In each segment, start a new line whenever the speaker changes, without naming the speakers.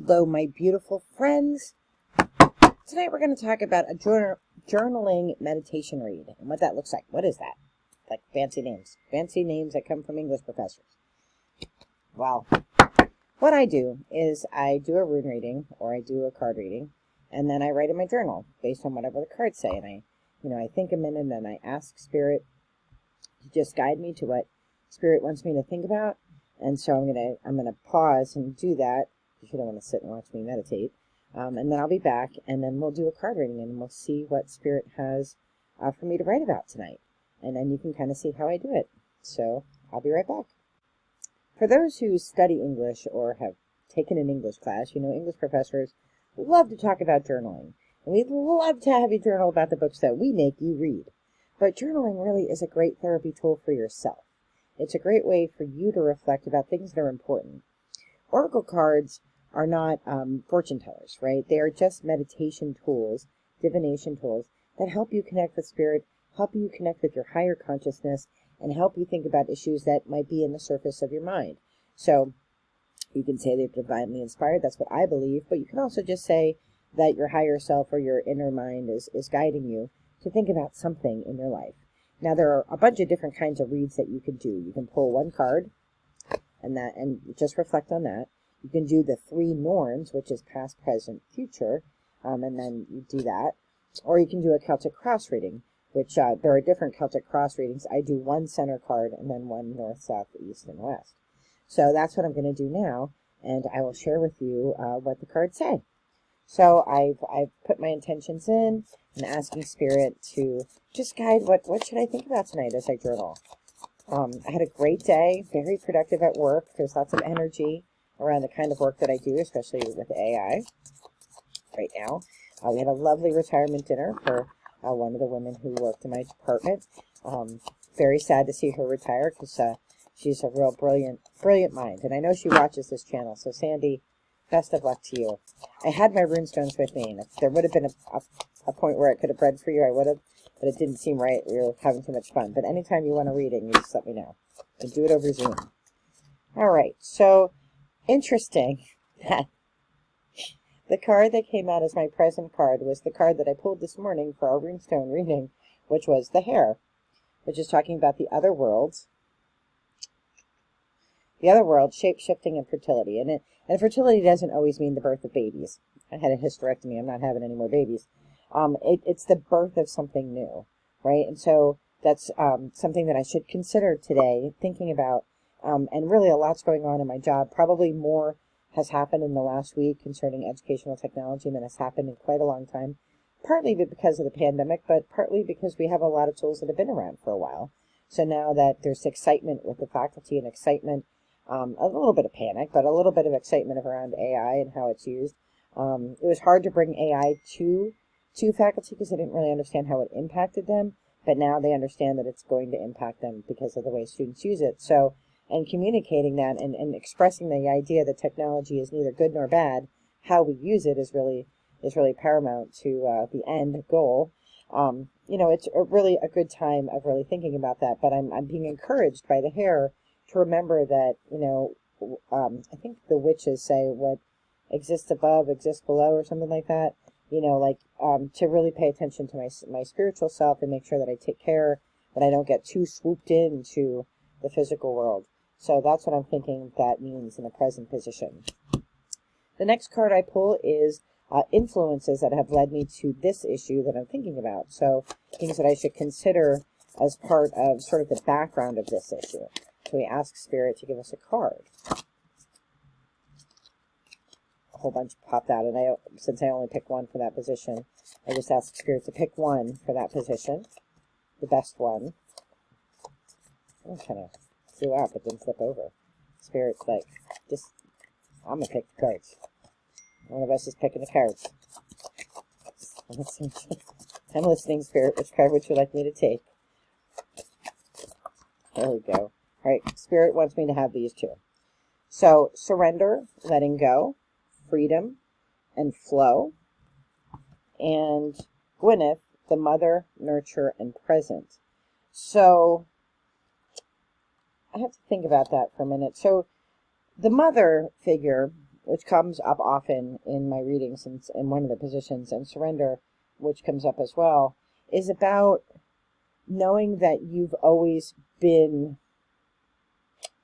Hello, my beautiful friends. Tonight we're going to talk about a journaling meditation read and what that looks like. What is that? Like fancy names. Fancy names that come from English professors. Well, what I do is I do a rune reading or I do a card reading, and then I write in my journal based on whatever the cards say. And I think a minute and I ask Spirit to just guide me to what Spirit wants me to think about. And so I'm gonna pause and do that, because you don't want to sit and watch me meditate. And then I'll be back, and then we'll do a card reading, and we'll see what Spirit has for me to write about tonight. And then you can kind of see how I do it. So I'll be right back. For those who study English or have taken an English class, English professors love to talk about journaling. And we'd love to have you journal about the books that we make you read. But journaling really is a great therapy tool for yourself. It's a great way for you to reflect about things that are important. Oracle cards are not fortune tellers, right? They are just meditation tools, divination tools that help you connect with Spirit, help you connect with your higher consciousness, and help you think about issues that might be in the surface of your mind. So you can say they're divinely inspired. That's what I believe. But you can also just say that your higher self or your inner mind is guiding you to think about something in your life. Now, there are a bunch of different kinds of reads that you can do. You can pull one card and just reflect on that. You can do the 3 norns, which is past, present, future, and then you do that. Or you can do a Celtic cross reading, which there are different Celtic cross readings. I do one center card and then one north, south, east, and west. So that's what I'm going to do now, and I will share with you what the cards say. So I've put my intentions in and asking Spirit to just guide what should I think about tonight as I journal. I had a great day, very productive at work. There's lots of energy around the kind of work that I do, especially with AI right now. We had a lovely retirement dinner for one of the women who worked in my department. Very sad to see her retire because she's a real brilliant mind. And I know she watches this channel. So Sandy, best of luck to you. I had my runestones with me, and if there would have been a point where I could have read for you, I would have, but it didn't seem right. We were having too much fun. But anytime you want a reading, you just let me know. And do it over Zoom. All right, so interesting that the card that came out as my present card was the card that I pulled this morning for our runestone reading, which was the Hare, which is talking about the other worlds. The other world, shape-shifting and fertility. And fertility doesn't always mean the birth of babies. I had a hysterectomy. I'm not having any more babies. It's the birth of something new, right? And so that's something that I should consider today, thinking about. And really a lot's going on in my job. Probably more has happened in the last week concerning educational technology than has happened in quite a long time. Partly because of the pandemic, but partly because we have a lot of tools that have been around for a while. So now that there's excitement with the faculty and excitement, a little bit of panic, but a little bit of excitement around AI and how it's used. It was hard to bring AI to faculty because they didn't really understand how it impacted them, but now they understand that it's going to impact them because of the way students use it. So, and communicating that and expressing the idea that technology is neither good nor bad, how we use it is really paramount to the end goal. It's really a good time of really thinking about that, but I'm being encouraged by the Hare to remember that, I think the witches say what exists above exists below or something like that, to really pay attention to my spiritual self and make sure that I take care, that I don't get too swooped into the physical world. So that's what I'm thinking that means in the present position. The next card I pull is influences that have led me to this issue that I'm thinking about. So things that I should consider as part of sort of the background of this issue. So we ask Spirit to give us a card. A whole bunch popped out, and since I only picked one for that position, I just asked Spirit to pick one for that position, the best one. I kind of flew out, but didn't flip over. Spirit's like, I'm going to pick the cards. One of us is picking the cards. I'm listening, Spirit. Which card would you like me to take? There we go. All right, Spirit wants me to have these two. So, surrender, letting go, freedom, and flow. And Gwyneth, the mother, nurture, and present. So, I have to think about that for a minute. So, the mother figure which comes up often in my readings and in one of the positions, and surrender, which comes up as well, is about knowing that you've always been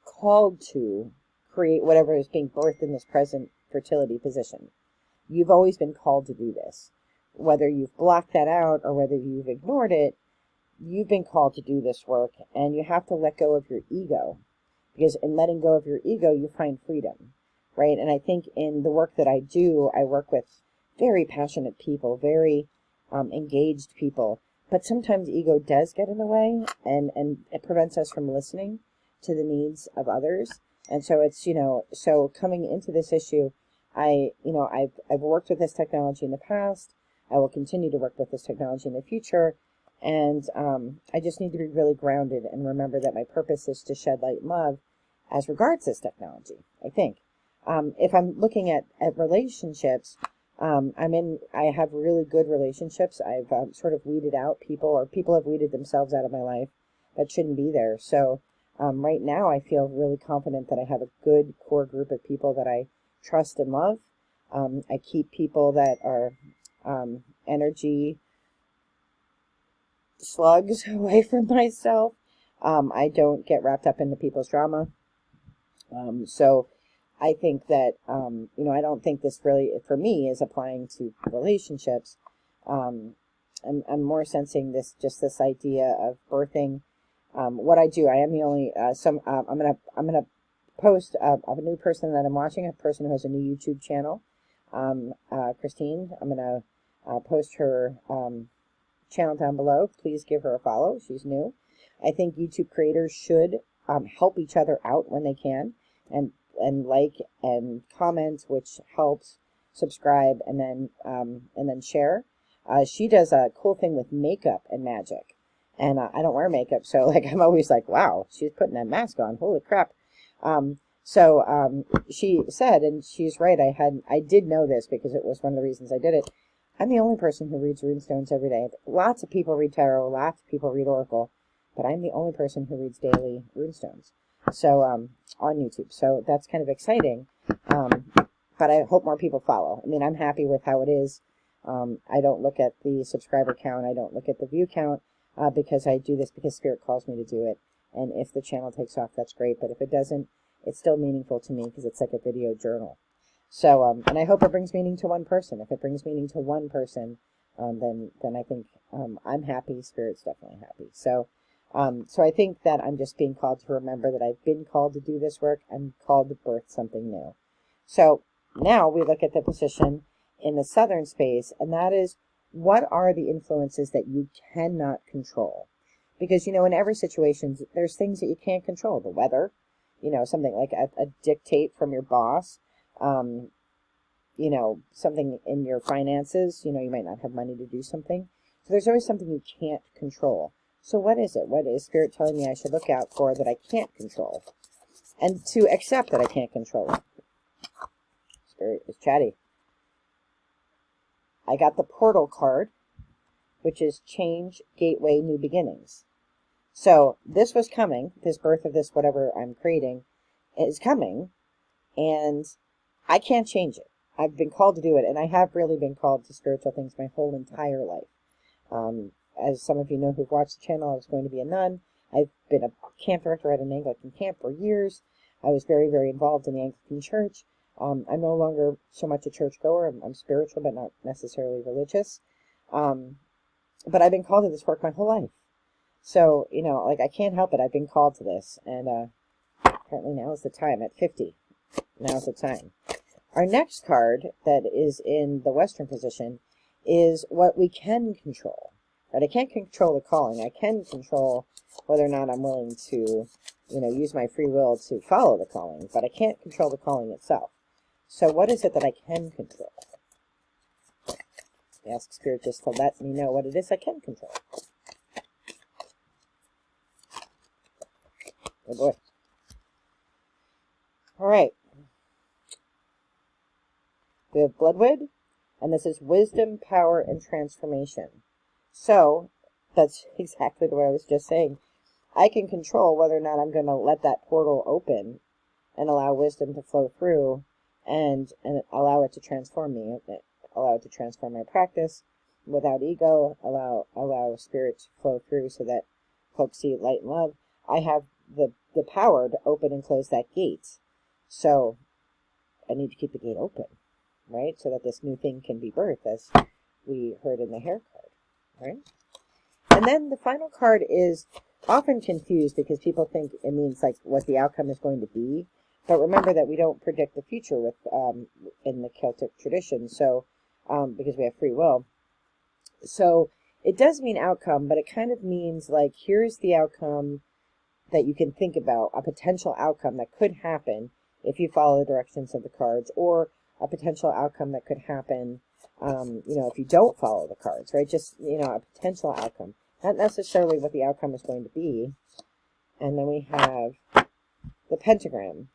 called to create whatever is being birthed in this present fertility position. You've always been called to do this. Whether you've blocked that out or whether you've ignored it, you've been called to do this work, and you have to let go of your ego. Because in letting go of your ego, you find freedom, right? And I think in the work that I do, I work with very passionate people, very engaged people. But sometimes ego does get in the way, and it prevents us from listening to the needs of others. And so it's, so coming into this issue, I've worked with this technology in the past. I will continue to work with this technology in the future. And I just need to be really grounded and remember that my purpose is to shed light and love as regards this technology, I think. If I'm looking at relationships, I have really good relationships. I've sort of weeded out people, or people have weeded themselves out of my life that shouldn't be there. So right now I feel really confident that I have a good core group of people that I trust and love. I keep people that are energy slugs away from myself. I don't get wrapped up into people's drama. So I think that, I don't think this really, for me, is applying to relationships. I'm more sensing this idea of birthing. What I do, I am the only, I'm gonna post a new person that I'm watching, a person who has a new YouTube channel, Christine. I'm gonna post her channel down below. Please give her a follow. She's new. I think YouTube creators should help each other out when they can, and like and comment, which helps. Subscribe and then share. She does a cool thing with makeup and magic, and I don't wear makeup, so I'm always like, wow, she's putting that mask on. Holy crap! She said, and she's right. I did know this because it was one of the reasons I did it. I'm the only person who reads runestones every day. Lots of people read tarot, lots of people read oracle, but I'm the only person who reads daily runestones. So on YouTube. So that's kind of exciting. But I hope more people follow. I mean, I'm happy with how it is. I don't look at the subscriber count. I don't look at the view count because I do this because Spirit calls me to do it. And if the channel takes off, that's great. But if it doesn't, it's still meaningful to me because it's like a video journal. So, and I hope it brings meaning to one person. If it brings meaning to one person, then I think I'm happy. Spirit's definitely happy. So I think that I'm just being called to remember that I've been called to do this work. I'm called to birth something new. So now we look at the position in the southern space, and that is, what are the influences that you cannot control? Because, in every situation, there's things that you can't control. The weather, something like a dictate from your boss, something in your finances, you might not have money to do something. So there's always something you can't control. So what is it? What is Spirit telling me I should look out for that I can't control? And to accept that I can't control it. Spirit is chatty. I got the portal card, which is change, gateway, new beginnings. So this was coming, this birth of this whatever I'm creating is coming, and I can't change it. I've been called to do it, and I have really been called to spiritual things my whole entire life. As some of you know who've watched the channel, I was going to be a nun. I've been a camp director at an Anglican camp for years. I was very, very involved in the Anglican church. I'm no longer so much a churchgoer. I'm spiritual, but not necessarily religious. But I've been called to this work my whole life. So, I can't help it. I've been called to this. And apparently now is the time. At 50, now is the time. Our next card that is in the Western position is what we can control. Right? I can't control the calling. I can control whether or not I'm willing to, use my free will to follow the calling. But I can't control the calling itself. So what is it that I can control? Ask Spirit just to let me know what it is I can control. Oh boy. All right. We have Bloodwood, and this is wisdom, power, and transformation. So that's exactly what I was just saying. I can control whether or not I'm going to let that portal open and allow wisdom to flow through and allow it to transform me, allow it to transform my practice without ego, allow spirit to flow through so that folks see light and love. I have the power to open and close that gate. So I need to keep the gate open, right? So that this new thing can be birthed, as we heard in the hair card, right? And then the final card is often confused because people think it means like what the outcome is going to be. But remember that we don't predict the future with in the Celtic tradition, so because we have free will. So it does mean outcome, but it kind of means like here's the outcome that you can think about, a potential outcome that could happen if you follow the directions of the cards, or a potential outcome that could happen, if you don't follow the cards, right? Just, a potential outcome. Not necessarily what the outcome is going to be. And then we have the pentagram.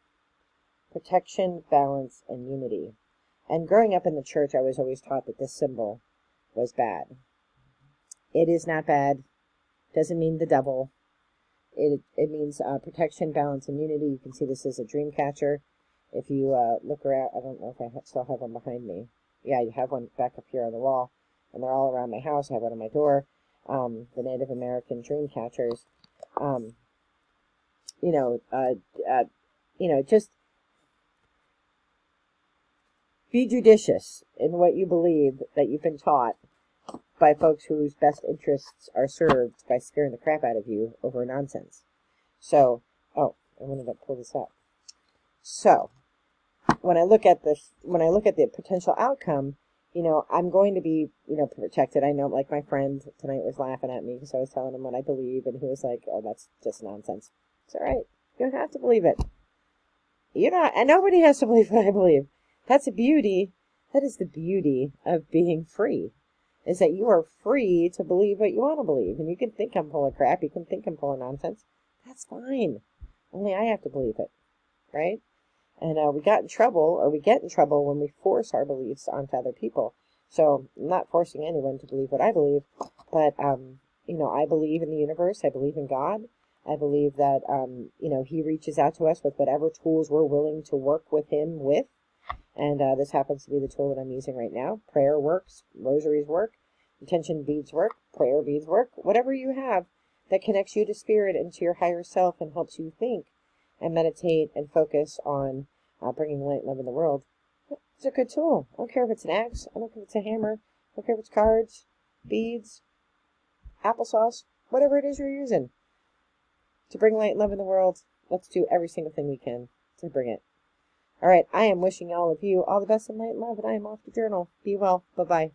Protection, balance, and unity. And growing up in the church, I was always taught that this symbol was bad. It is not bad. Doesn't mean the devil. It means protection, balance, and unity. You can see this is a dream catcher. If you look around, I don't know if I still have one behind me. Yeah, you have one back up here on the wall. And they're all around my house. I have one on my door. The Native American dream catchers. Just be judicious in what you believe that you've been taught by folks whose best interests are served by scaring the crap out of you over nonsense. So, I wanted to pull this up. So, when I look at the potential outcome, I'm going to be, protected. I know, like my friend tonight was laughing at me because I was telling him what I believe, and he was like, "Oh, that's just nonsense." It's all right. You don't have to believe it. And nobody has to believe what I believe. That's the beauty. That is the beauty of being free, is that you are free to believe what you want to believe. And you can think I'm full of crap. You can think I'm full of nonsense. That's fine. Only I have to believe it, right? And we get in trouble when we force our beliefs onto other people. So I'm not forcing anyone to believe what I believe, but, I believe in the universe. I believe in God. I believe that, he reaches out to us with whatever tools we're willing to work with him with. And this happens to be the tool that I'm using right now. Prayer works. Rosaries work. Intention beads work. Prayer beads work. Whatever you have that connects you to spirit and to your higher self and helps you think and meditate and focus on bringing light and love in the world. It's a good tool. I don't care if it's an axe. I don't care if it's a hammer. I don't care if it's cards, beads, applesauce, whatever it is you're using. To bring light and love in the world, let's do every single thing we can to bring it. All right, I am wishing all of you all the best in light and love, and I am off to journal. Be well. Bye-bye.